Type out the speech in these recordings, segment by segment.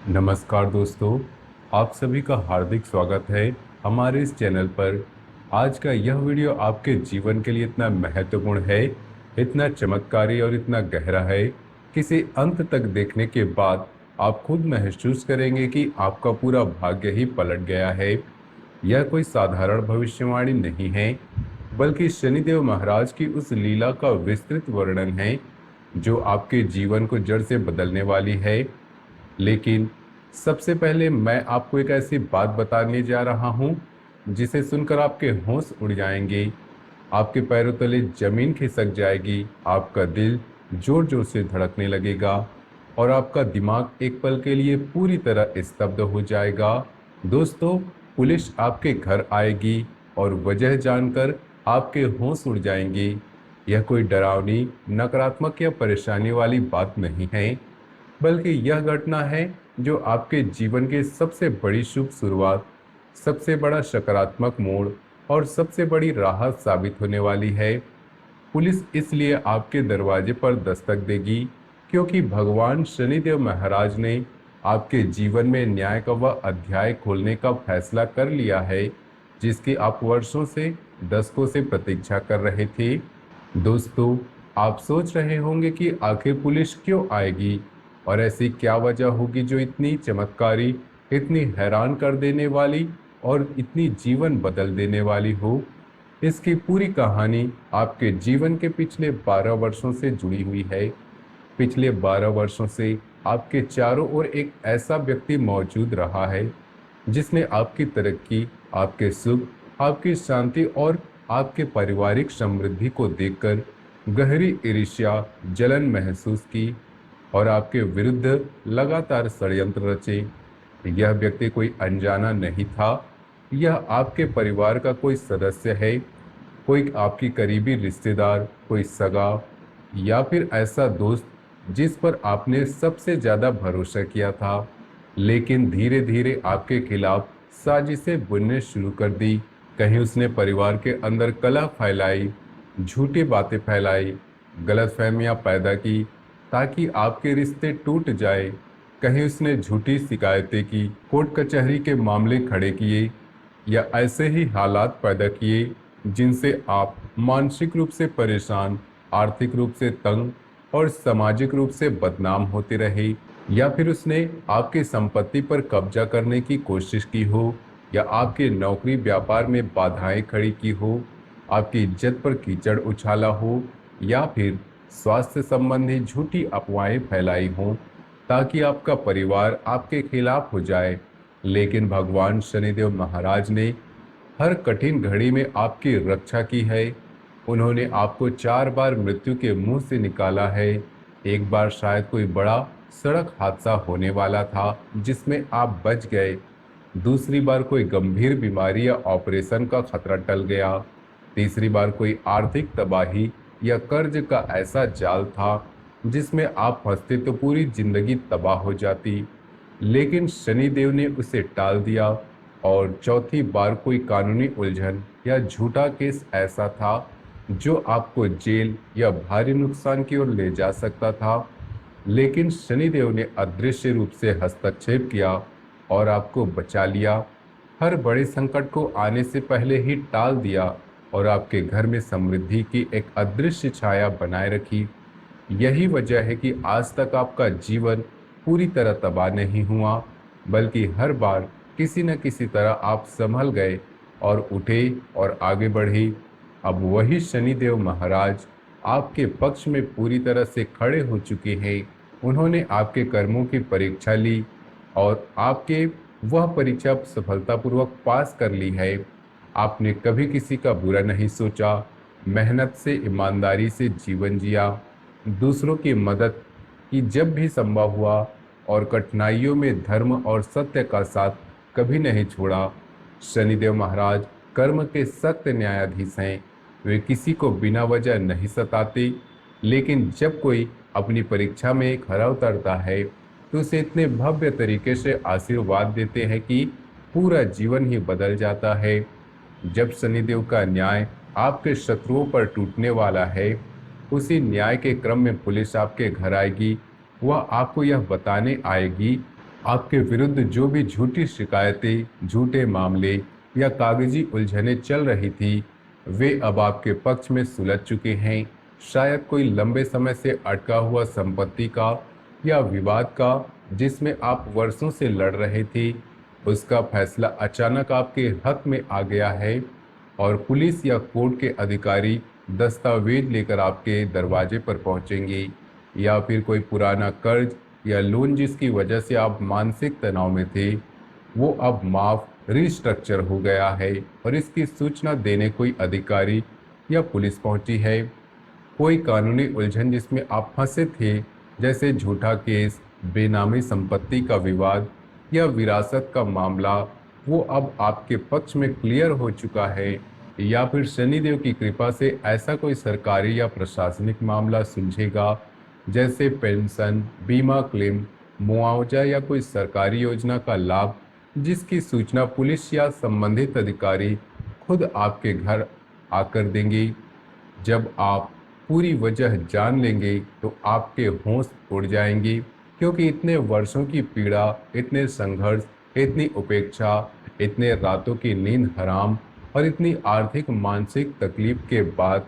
नमस्कार दोस्तों, आप सभी का हार्दिक स्वागत है हमारे इस चैनल पर। आज का यह वीडियो आपके जीवन के लिए इतना महत्वपूर्ण है, इतना चमत्कारी और इतना गहरा है कि इसे अंत तक देखने के बाद आप खुद महसूस करेंगे कि आपका पूरा भाग्य ही पलट गया है। यह कोई साधारण भविष्यवाणी नहीं है, बल्कि शनिदेव महाराज की उस लीला का विस्तृत वर्णन है जो आपके जीवन को जड़ से बदलने वाली है। लेकिन सबसे पहले मैं आपको एक ऐसी बात बताने जा रहा हूं जिसे सुनकर आपके होश उड़ जाएंगे, आपके पैरों तले जमीन खिसक जाएगी, आपका दिल जोर जोर से धड़कने लगेगा और आपका दिमाग एक पल के लिए पूरी तरह स्तब्ध हो जाएगा। दोस्तों, पुलिस आपके घर आएगी और वजह जानकर आपके होश उड़ जाएंगे। यह कोई डरावनी, नकारात्मक या परेशानी वाली बात नहीं है, बल्कि यह घटना है जो आपके जीवन की सबसे बड़ी शुभ शुरुआत, सबसे बड़ा सकारात्मक मोड़ और सबसे बड़ी राहत साबित होने वाली है। पुलिस इसलिए आपके दरवाजे पर दस्तक देगी क्योंकि भगवान शनिदेव महाराज ने आपके जीवन में न्याय का वह अध्याय खोलने का फैसला कर लिया है जिसकी आप वर्षों से, दशकों से प्रतीक्षा कर रहे थे। दोस्तों, आप सोच रहे होंगे कि आखिर पुलिस क्यों आएगी और ऐसी क्या वजह होगी जो इतनी चमत्कारी, इतनी हैरान कर देने वाली और इतनी जीवन बदल देने वाली हो। इसकी पूरी कहानी आपके जीवन के पिछले 12 वर्षों से जुड़ी हुई है। पिछले 12 वर्षों से आपके चारों ओर एक ऐसा व्यक्ति मौजूद रहा है जिसने आपकी तरक्की, आपके सुख, आपकी शांति और आपके पारिवारिक समृद्धि को देखकर गहरी ईर्ष्या, जलन महसूस की और आपके विरुद्ध लगातार षड्यंत्र रचे। यह व्यक्ति कोई अनजाना नहीं था, यह आपके परिवार का कोई सदस्य है, कोई आपकी करीबी रिश्तेदार, कोई सगा या फिर ऐसा दोस्त जिस पर आपने सबसे ज्यादा भरोसा किया था। लेकिन धीरे धीरे आपके खिलाफ साजिशें बुनने शुरू कर दी। कहीं उसने परिवार के अंदर कलह फैलाई, झूठी बातें फैलाई, गलतफहमियां पैदा की ताकि आपके रिश्ते टूट जाए। कहीं उसने झूठी शिकायतें की, कोर्ट कचहरी के मामले खड़े किए या ऐसे ही हालात पैदा किए जिनसे आप मानसिक रूप से परेशान, आर्थिक रूप से तंग और सामाजिक रूप से बदनाम होते रहे। या फिर उसने आपकी संपत्ति पर कब्जा करने की कोशिश की हो या आपकी नौकरी व्यापार में बाधाएं खड़ी की हो, आपकी इज्जत पर कीचड़ उछाला हो या फिर स्वास्थ्य संबंधी झूठी अफवाहें फैलाई हों ताकि आपका परिवार आपके खिलाफ हो जाए। लेकिन भगवान शनिदेव महाराज ने हर कठिन घड़ी में आपकी रक्षा की है। उन्होंने आपको 4 बार मृत्यु के मुंह से निकाला है। एक बार शायद कोई बड़ा सड़क हादसा होने वाला था जिसमें आप बच गए। दूसरी बार कोई गंभीर बीमारी या ऑपरेशन का खतरा टल गया। तीसरी बार कोई आर्थिक तबाही या कर्ज का ऐसा जाल था जिसमें आप फंसते तो पूरी जिंदगी तबाह हो जाती। लेकिन शनिदेव ने उसे टाल दिया और चौथी बार कोई कानूनी उलझन या झूठा केस ऐसा था जो आपको जेल या भारी नुकसान की ओर ले जा सकता था। लेकिन शनिदेव ने अदृश्य रूप से हस्तक्षेप किया और आपको बचा लिया। हर बड़े संकट को आने से पहले ही टाल दिया और आपके घर में समृद्धि की एक अदृश्य छाया बनाए रखी। यही वजह है कि आज तक आपका जीवन पूरी तरह तबाह नहीं हुआ, बल्कि हर बार किसी न किसी तरह आप संभल गए और उठे और आगे बढ़े। अब वही शनिदेव महाराज आपके पक्ष में पूरी तरह से खड़े हो चुके हैं। उन्होंने आपके कर्मों की परीक्षा ली और आपके वह परीक्षा सफलतापूर्वक पास कर ली है। आपने कभी किसी का बुरा नहीं सोचा, मेहनत से, ईमानदारी से जीवन जिया, दूसरों की मदद की जब भी संभव हुआ और कठिनाइयों में धर्म और सत्य का साथ कभी नहीं छोड़ा। शनिदेव महाराज कर्म के सख्त न्यायाधीश हैं। वे किसी को बिना वजह नहीं सताते, लेकिन जब कोई अपनी परीक्षा में खरा उतरता है तो उसे इतने भव्य तरीके से आशीर्वाद देते हैं कि पूरा जीवन ही बदल जाता है। जब शनिदेव का न्याय आपके शत्रुओं पर टूटने वाला है, उसी न्याय के क्रम में पुलिस आपके घर आएगी। वह आपको यह बताने आएगी आपके विरुद्ध जो भी झूठी शिकायतें, झूठे मामले या कागजी उलझनें चल रही थी, वे अब आपके पक्ष में सुलझ चुके हैं। शायद कोई लंबे समय से अटका हुआ संपत्ति का या विवाद का, जिसमें आप वर्षों से लड़ रहे थे, उसका फैसला अचानक आपके हक में आ गया है और पुलिस या कोर्ट के अधिकारी दस्तावेज लेकर आपके दरवाजे पर पहुंचेंगे। या फिर कोई पुराना कर्ज या लोन जिसकी वजह से आप मानसिक तनाव में थे, वो अब माफ रिस्ट्रक्चर हो गया है और इसकी सूचना देने कोई अधिकारी या पुलिस पहुंची है। कोई कानूनी उलझन जिसमें आप फंसे थे, जैसे झूठा केस, बेनामी संपत्ति का विवाद या विरासत का मामला, वो अब आपके पक्ष में क्लियर हो चुका है। या फिर शनिदेव की कृपा से ऐसा कोई सरकारी या प्रशासनिक मामला सुलझेगा, जैसे पेंशन, बीमा क्लेम, मुआवजा या कोई सरकारी योजना का लाभ, जिसकी सूचना पुलिस या संबंधित अधिकारी खुद आपके घर आकर देंगे। जब आप पूरी वजह जान लेंगे तो आपके होश उड़ जाएंगे, क्योंकि इतने वर्षों की पीड़ा, इतने संघर्ष, इतनी उपेक्षा, इतने रातों की नींद हराम और इतनी आर्थिक मानसिक तकलीफ के बाद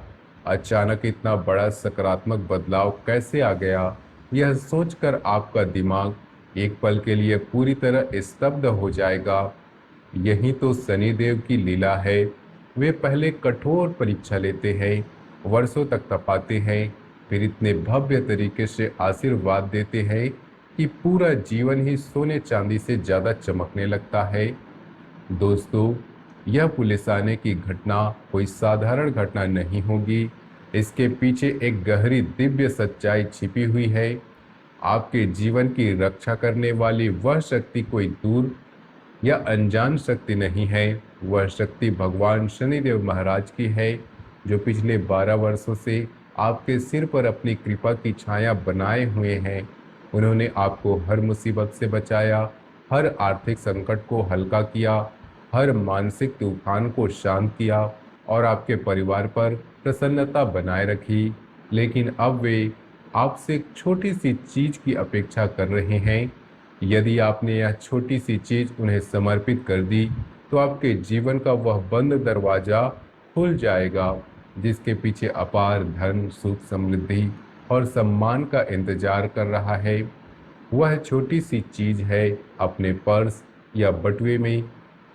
अचानक इतना बड़ा सकारात्मक बदलाव कैसे आ गया, यह सोचकर आपका दिमाग एक पल के लिए पूरी तरह स्तब्ध हो जाएगा। यही तो शनिदेव की लीला है। वे पहले कठोर परीक्षा लेते हैं, वर्षों तक तपाते हैं, फिर इतने भव्य तरीके से आशीर्वाद देते हैं कि पूरा जीवन ही सोने चांदी से ज़्यादा चमकने लगता है। दोस्तों, यह पुलिस आने की घटना कोई साधारण घटना नहीं होगी। इसके पीछे एक गहरी दिव्य सच्चाई छिपी हुई है। आपके जीवन की रक्षा करने वाली वह शक्ति कोई दूर या अनजान शक्ति नहीं है। वह शक्ति भगवान शनिदेव महाराज की है, जो पिछले 12 वर्षों से आपके सिर पर अपनी कृपा की छाया बनाए हुए हैं। उन्होंने आपको हर मुसीबत से बचाया, हर आर्थिक संकट को हल्का किया, हर मानसिक तूफान को शांत किया और आपके परिवार पर प्रसन्नता बनाए रखी। लेकिन अब वे आपसे एक छोटी सी चीज की अपेक्षा कर रहे हैं। यदि आपने यह छोटी सी चीज उन्हें समर्पित कर दी, तो आपके जीवन का वह बंद दरवाजा खुल जाएगा, जिसके पीछे अपार धन, सुख, समृद्धि और सम्मान का इंतजार कर रहा है। वह छोटी सी चीज है अपने पर्स या बटुए में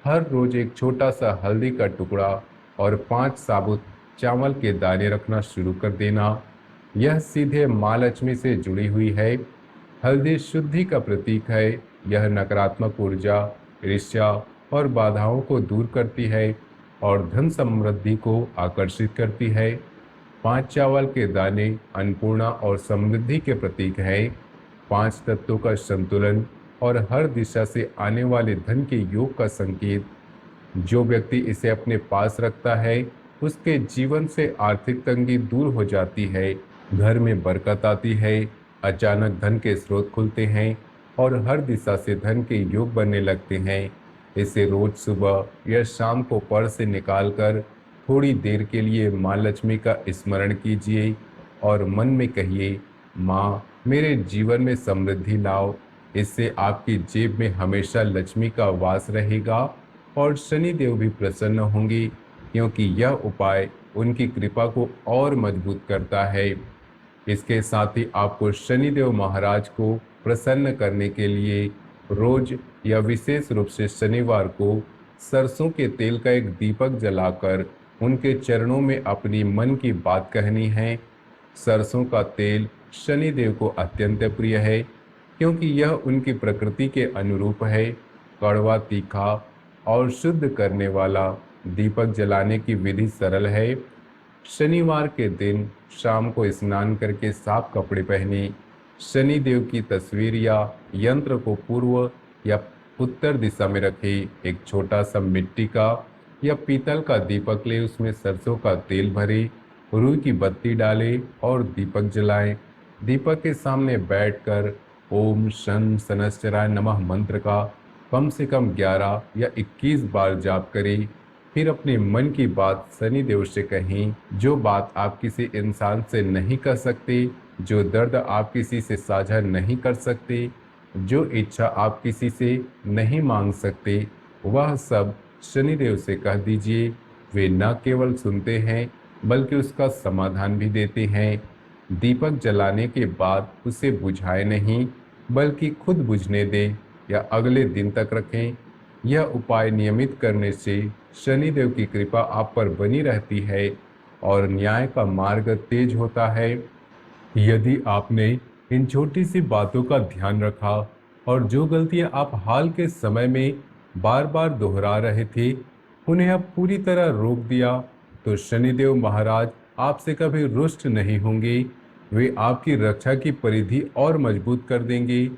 हर रोज एक छोटा सा हल्दी का टुकड़ा और 5 साबुत चावल के दाने रखना शुरू कर देना। यह सीधे माँ लक्ष्मी से जुड़ी हुई है। हल्दी शुद्धि का प्रतीक है। यह नकारात्मक ऊर्जा, ईर्ष्या और बाधाओं को दूर करती है और धन समृद्धि को आकर्षित करती है। 5 चावल के दाने अन्नपूर्णा और समृद्धि के प्रतीक है। 5 तत्वों का संतुलन और हर दिशा से आने वाले धन के योग का संकेत। जो व्यक्ति इसे अपने पास रखता है, उसके जीवन से आर्थिक तंगी दूर हो जाती है, घर में बरकत आती है, अचानक धन के स्रोत खुलते हैं और हर दिशा से धन के योग बनने लगते हैं। इसे रोज सुबह या शाम को पर्स से निकालकर थोड़ी देर के लिए माँ लक्ष्मी का स्मरण कीजिए और मन में कहिए, माँ मेरे जीवन में समृद्धि लाओ। इससे आपकी जेब में हमेशा लक्ष्मी का वास रहेगा और शनिदेव भी प्रसन्न होंगे, क्योंकि यह उपाय उनकी कृपा को और मजबूत करता है। इसके साथ ही आपको शनिदेव महाराज को प्रसन्न करने के लिए रोज या विशेष रूप से शनिवार को सरसों के तेल का एक दीपक जलाकर उनके चरणों में अपनी मन की बात कहनी है। सरसों का तेल शनिदेव को अत्यंत प्रिय है, क्योंकि यह उनकी प्रकृति के अनुरूप है। कड़वा, तीखा और शुद्ध करने वाला दीपक जलाने की विधि सरल है। शनिवार के दिन शाम को स्नान करके साफ कपड़े पहने, शनिदेव की तस्वीर या यंत्र को पूर्व या उत्तर दिशा में रखें। एक छोटा सा मिट्टी का या पीतल का दीपक ले, उसमें सरसों का तेल भरे, रुई की बत्ती डालें और दीपक जलाएं। दीपक के सामने बैठकर ओम शन शनश्चराय नमः मंत्र का कम से कम 11 या 21 बार जाप करें। फिर अपने मन की बात शनिदेव से कहें। जो बात आप किसी इंसान से नहीं कर सकते, जो दर्द आप किसी से साझा नहीं कर सकते, जो इच्छा आप किसी से नहीं मांग सकते, वह सब शनिदेव से कह दीजिए। वे न केवल सुनते हैं बल्कि उसका समाधान भी देते हैं। दीपक जलाने के बाद उसे बुझाए नहीं, बल्कि खुद बुझने दें या अगले दिन तक रखें। यह उपाय नियमित करने से शनिदेव की कृपा आप पर बनी रहती है और न्याय का मार्ग तेज होता है। यदि आपने इन छोटी सी बातों का ध्यान रखा और जो गलतियां आप हाल के समय में बार बार दोहरा रहे थे, उन्हें अब पूरी तरह रोक दिया, तो शनिदेव महाराज आपसे कभी रुष्ट नहीं होंगे। वे आपकी रक्षा की परिधि और मजबूत कर देंगे।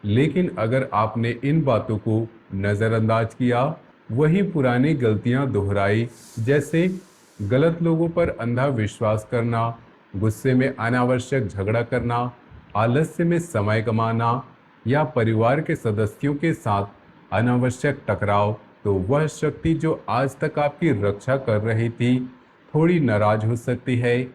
लेकिन अगर आपने इन बातों को नज़रअंदाज किया, वही पुरानी गलतियां दोहराई, जैसे गलत लोगों पर अंधा विश्वास करना, गुस्से में अनावश्यक झगड़ा करना, आलस्य में समय गंवाना या परिवार के सदस्यों के साथ अनावश्यक टकराव, तो वह शक्ति जो आज तक आपकी रक्षा कर रही थी, थोड़ी नाराज हो सकती है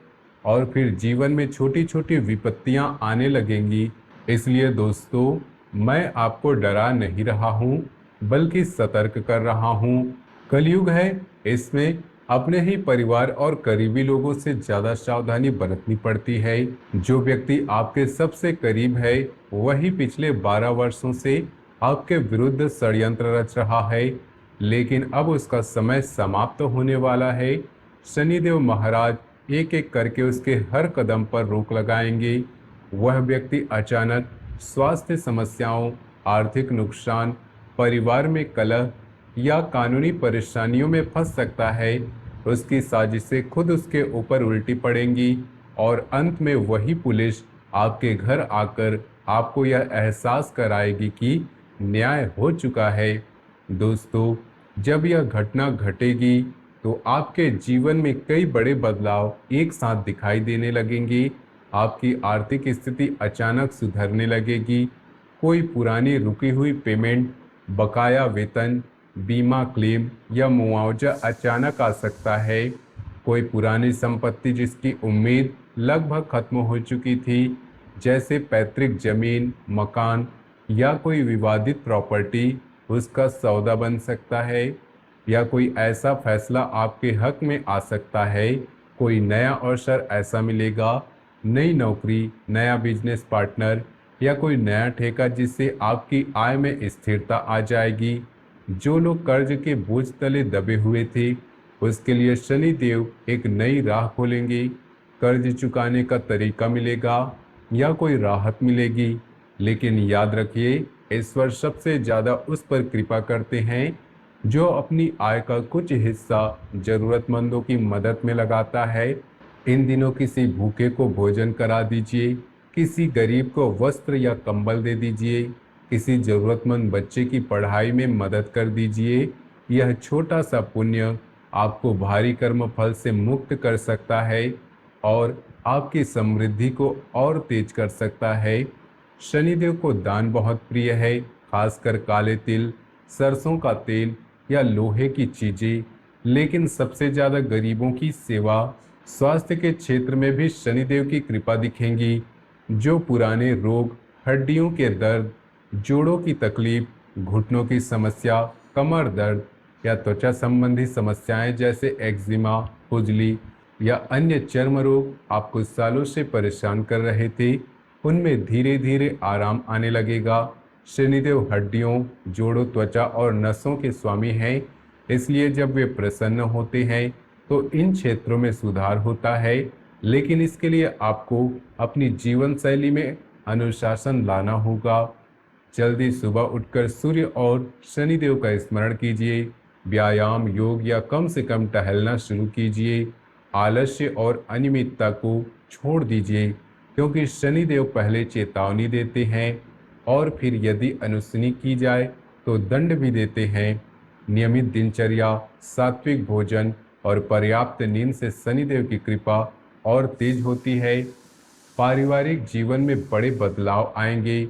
और फिर जीवन में छोटी छोटी विपत्तियां आने लगेंगी। इसलिए दोस्तों, मैं आपको डरा नहीं रहा हूँ, बल्कि सतर्क कर रहा हूँ। कलयुग है, इसमें अपने ही परिवार और करीबी लोगों से ज्यादा सावधानी बरतनी पड़ती है। जो व्यक्ति आपके सबसे करीब है, वही पिछले 12 वर्षों से आपके विरुद्ध षड्यंत्र रच रहा है, लेकिन अब उसका समय समाप्त होने वाला है। शनिदेव महाराज एक एक करके उसके हर कदम पर रोक लगाएंगे। वह व्यक्ति अचानक स्वास्थ्य समस्याओं, आर्थिक नुकसान, परिवार में कलह या कानूनी परेशानियों में फंस सकता है। उसकी साजिशें खुद उसके ऊपर उल्टी पड़ेंगी और अंत में वही पुलिस आपके घर आकर आपको यह एहसास कराएगी कि न्याय हो चुका है। दोस्तों, जब यह घटना घटेगी तो आपके जीवन में कई बड़े बदलाव एक साथ दिखाई देने लगेंगे। आपकी आर्थिक स्थिति अचानक सुधरने लगेगी। कोई पुरानी रुकी हुई पेमेंट, बकाया वेतन, बीमा क्लेम या मुआवजा अचानक आ सकता है। कोई पुरानी संपत्ति जिसकी उम्मीद लगभग खत्म हो चुकी थी, जैसे पैतृक जमीन, मकान या कोई विवादित प्रॉपर्टी, उसका सौदा बन सकता है। या कोई ऐसा फैसला आपके हक में आ सकता है। कोई नया अवसर ऐसा मिलेगा, नई नौकरी, नया बिजनेस पार्टनर या कोई नया ठेका जिससे आपकी आय में स्थिरता आ जाएगी। जो लोग कर्ज के बोझ तले दबे हुए थे, उसके लिए शनि देव एक नई राह खोलेंगे। कर्ज चुकाने का तरीका मिलेगा या कोई राहत मिलेगी। लेकिन याद रखिए, ईश्वर सबसे ज्यादा उस पर कृपा करते हैं जो अपनी आय का कुछ हिस्सा जरूरतमंदों की मदद में लगाता है। इन दिनों किसी भूखे को भोजन करा दीजिए, किसी गरीब को वस्त्र या कंबल दे दीजिए, किसी जरूरतमंद बच्चे की पढ़ाई में मदद कर दीजिए। यह छोटा सा पुण्य आपको भारी कर्म फल से मुक्त कर सकता है और आपकी समृद्धि को और तेज कर सकता है। शनिदेव को दान बहुत प्रिय है, खासकर काले तिल, सरसों का तेल या लोहे की चीजें। लेकिन सबसे ज्यादा गरीबों की सेवा, स्वास्थ्य के क्षेत्र में भी शनिदेव की कृपा दिखेंगी। जो पुराने रोग, हड्डियों के दर्द, जोड़ों की तकलीफ, घुटनों की समस्या, कमर दर्द या त्वचा संबंधी समस्याएं जैसे एक्जिमा, खुजली या अन्य चर्म रोग आपको सालों से परेशान कर रहे थे, उनमें धीरे धीरे आराम आने लगेगा। शनिदेव हड्डियों, जोड़ों, त्वचा और नसों के स्वामी हैं, इसलिए जब वे प्रसन्न होते हैं तो इन क्षेत्रों में सुधार होता है। लेकिन इसके लिए आपको अपनी जीवन शैली में अनुशासन लाना होगा। जल्दी सुबह उठकर सूर्य और शनिदेव का स्मरण कीजिए। व्यायाम, योग या कम से कम टहलना शुरू कीजिए। आलस्य और अनियमितता को छोड़ दीजिए, क्योंकि शनिदेव पहले चेतावनी देते हैं और फिर यदि अनसुनी की जाए तो दंड भी देते हैं। नियमित दिनचर्या, सात्विक भोजन और पर्याप्त नींद से शनिदेव की कृपा और तेज होती है। पारिवारिक जीवन में बड़े बदलाव आएंगे।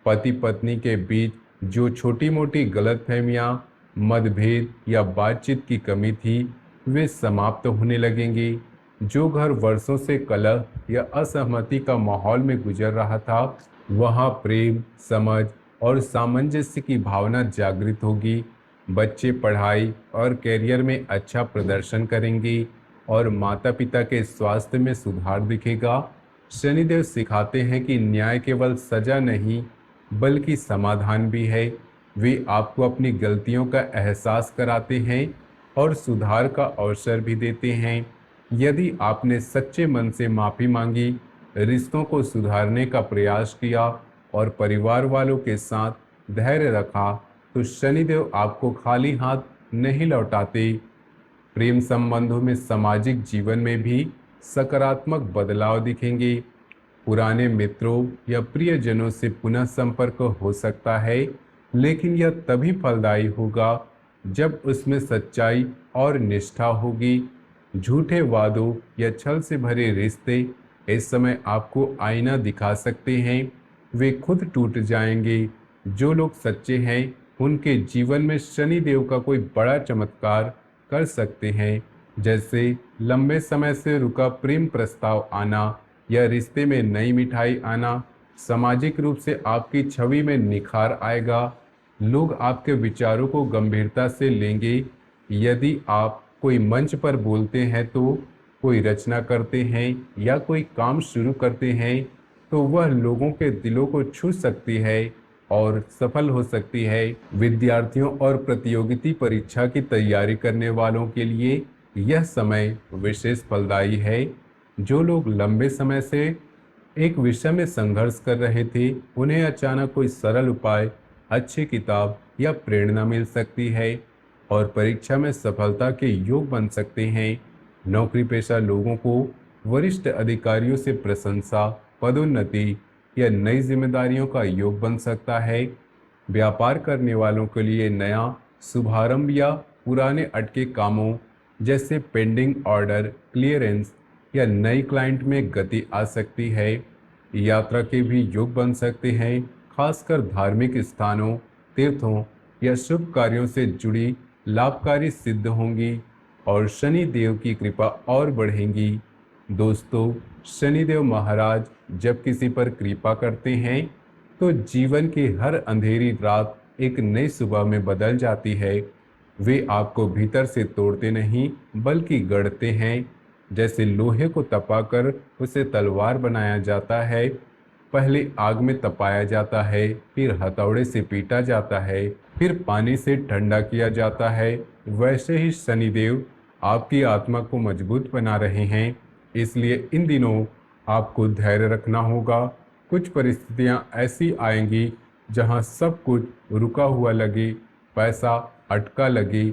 पति पत्नी के बीच जो छोटी मोटी गलतफहमियां, मतभेद या बातचीत की कमी थी, वे समाप्त होने लगेंगे। जो घर वर्षों से कलह या असहमति का माहौल में गुजर रहा था, वहां प्रेम, समझ और सामंजस्य की भावना जागृत होगी। बच्चे पढ़ाई और कैरियर में अच्छा प्रदर्शन करेंगे और माता पिता के स्वास्थ्य में सुधार दिखेगा। शनिदेव सिखाते हैं कि न्याय केवल सजा नहीं बल्कि समाधान भी है। वे आपको अपनी गलतियों का एहसास कराते हैं और सुधार का अवसर भी देते हैं। यदि आपने सच्चे मन से माफ़ी मांगी, रिश्तों को सुधारने का प्रयास किया और परिवार वालों के साथ धैर्य रखा, तो शनिदेव आपको खाली हाथ नहीं लौटाते। प्रेम संबंधों में सामाजिक जीवन में भी सकारात्मक बदलाव दिखेंगे। पुराने मित्रों या प्रियजनों से पुनः संपर्क हो सकता है, लेकिन यह तभी फलदायी होगा जब उसमें सच्चाई और निष्ठा होगी। झूठे वादों या छल से भरे रिश्ते इस समय आपको आईना दिखा सकते हैं, वे खुद टूट जाएंगे। जो लोग सच्चे हैं उनके जीवन में शनि देव का कोई बड़ा चमत्कार कर सकते हैं, जैसे लंबे समय से रुका प्रेम प्रस्ताव आना या रिश्ते में नई मिठाई आना। सामाजिक रूप से आपकी छवि में निखार आएगा, लोग आपके विचारों को गंभीरता से लेंगे। यदि आप कोई मंच पर बोलते हैं, तो कोई रचना करते हैं या कोई काम शुरू करते हैं, तो वह लोगों के दिलों को छू सकती है और सफल हो सकती है। विद्यार्थियों और प्रतियोगिता परीक्षा की तैयारी करने वालों के लिए यह समय विशेष फलदायी है। जो लोग लंबे समय से एक विषय में संघर्ष कर रहे थे, उन्हें अचानक कोई सरल उपाय, अच्छी किताब या प्रेरणा मिल सकती है और परीक्षा में सफलता के योग बन सकते हैं। नौकरी पेशा लोगों को वरिष्ठ अधिकारियों से प्रशंसा, पदोन्नति या नई जिम्मेदारियों का योग बन सकता है। व्यापार करने वालों के लिए नया शुभारंभ या पुराने अटके कामों जैसे पेंडिंग ऑर्डर क्लियरेंस या नई क्लाइंट में गति आ सकती है। यात्रा के भी योग बन सकते हैं, खासकर धार्मिक स्थानों, तीर्थों या शुभ कार्यों से जुड़ी लाभकारी सिद्ध होंगी और शनि देव की कृपा और बढ़ेंगी। दोस्तों, शनिदेव महाराज जब किसी पर कृपा करते हैं तो जीवन की हर अंधेरी रात एक नई सुबह में बदल जाती है। वे आपको भीतर से तोड़ते नहीं बल्कि गढ़ते हैं। जैसे लोहे को तपाकर उसे तलवार बनाया जाता है, पहले आग में तपाया जाता है, फिर हथौड़े से पीटा जाता है, फिर पानी से ठंडा किया जाता है, वैसे ही शनिदेव आपकी आत्मा को मजबूत बना रहे हैं। इसलिए इन दिनों आपको धैर्य रखना होगा। कुछ परिस्थितियां ऐसी आएंगी जहां सब कुछ रुका हुआ लगे, पैसा अटका लगे,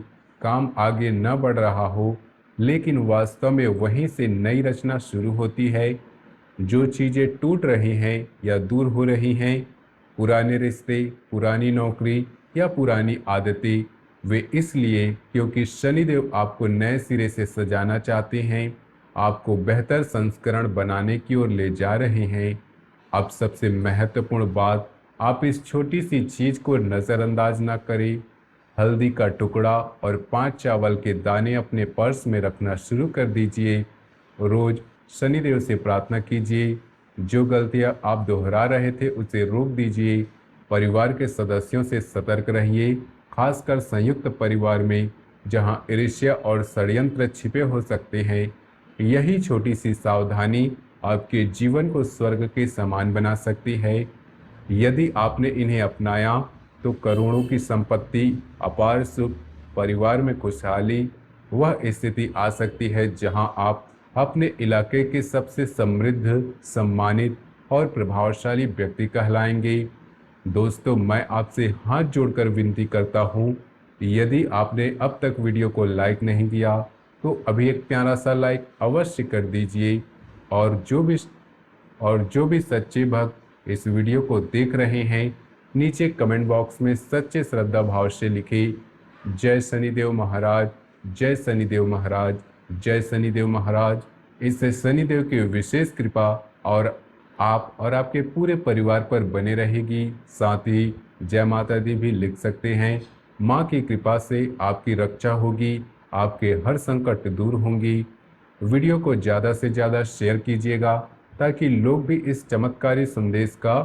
काम आगे न बढ़ रहा हो, लेकिन वास्तव में वहीं से नई रचना शुरू होती है। जो चीज़ें टूट रही हैं या दूर हो रही हैं, पुराने रिश्ते, पुरानी नौकरी या पुरानी आदतें, वे इसलिए क्योंकि शनिदेव आपको नए सिरे से सजाना चाहते हैं, आपको बेहतर संस्करण बनाने की ओर ले जा रहे हैं। अब सबसे महत्वपूर्ण बात, आप इस छोटी सी चीज़ को नज़रअंदाज ना करें। हल्दी का टुकड़ा और 5 चावल के दाने अपने पर्स में रखना शुरू कर दीजिए। रोज शनिदेव से प्रार्थना कीजिए। जो गलतियां आप दोहरा रहे थे उसे रोक दीजिए। परिवार के सदस्यों से सतर्क रहिए, खासकर संयुक्त परिवार में जहां ईर्ष्या और षड्यंत्र छिपे हो सकते हैं। यही छोटी सी सावधानी आपके जीवन को स्वर्ग के समान बना सकती है। यदि आपने इन्हें अपनाया तो करोड़ों की संपत्ति, अपार सुख, परिवार में खुशहाली, वह स्थिति आ सकती है जहां आप अपने इलाके के सबसे समृद्ध, सम्मानित और प्रभावशाली व्यक्ति कहलाएंगे। दोस्तों, मैं आपसे हाथ जोड़कर विनती करता हूं, यदि आपने अब तक वीडियो को लाइक नहीं किया तो अभी एक प्यारा सा लाइक अवश्य कर दीजिए। और जो भी सच्चे भक्त इस वीडियो को देख रहे हैं, नीचे कमेंट बॉक्स में सच्चे श्रद्धा भाव से लिखिए, जय शनिदेव महाराज, जय शनिदेव महाराज, जय शनिदेव महाराज। इससे शनिदेव की विशेष कृपा और आप और आपके पूरे परिवार पर बने रहेगी। साथ ही जय माता दी भी लिख सकते हैं। माँ की कृपा से आपकी रक्षा होगी, आपके हर संकट दूर होंगी। वीडियो को ज़्यादा से ज़्यादा शेयर कीजिएगा ताकि लोग भी इस चमत्कारी संदेश का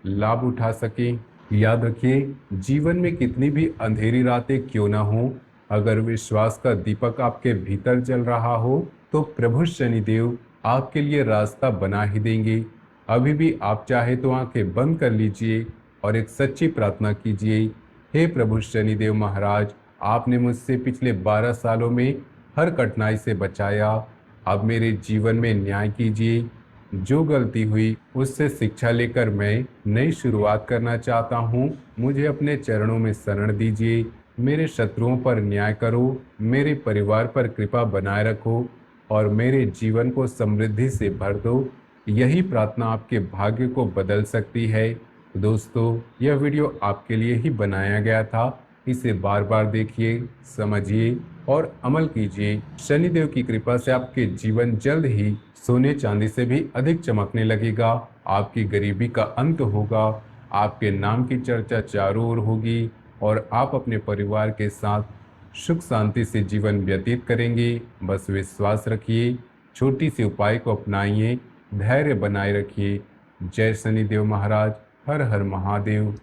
लाभ उठा सकें। याद रखिए, जीवन में कितनी भी अंधेरी रातें क्यों ना हो, अगर विश्वास का दीपक आपके भीतर जल रहा हो तो प्रभु शनिदेव आपके लिए रास्ता बना ही देंगे। अभी भी आप चाहे तो आंखें बंद कर लीजिए और एक सच्ची प्रार्थना कीजिए। हे प्रभु शनिदेव महाराज, आपने मुझसे पिछले 12 सालों में हर कठिनाई से बचाया। अब मेरे जीवन में न्याय कीजिए। जो गलती हुई उससे शिक्षा लेकर मैं नई शुरुआत करना चाहता हूँ। मुझे अपने चरणों में शरण दीजिए। मेरे शत्रुओं पर न्याय करो, मेरे परिवार पर कृपा बनाए रखो और मेरे जीवन को समृद्धि से भर दो। यही प्रार्थना आपके भाग्य को बदल सकती है। दोस्तों, यह वीडियो आपके लिए ही बनाया गया था। इसे बार बार देखिए, समझिए और अमल कीजिए। शनिदेव की कृपा से आपके जीवन जल्द ही सोने चांदी से भी अधिक चमकने लगेगा। आपकी गरीबी का अंत होगा। आपके नाम की चर्चा चारों ओर होगी और आप अपने परिवार के साथ सुख शांति से जीवन व्यतीत करेंगे। बस विश्वास रखिए, छोटी सी उपाय को अपनाइए, धैर्य बनाए रखिए। जय शनिदेव महाराज। हर हर महादेव।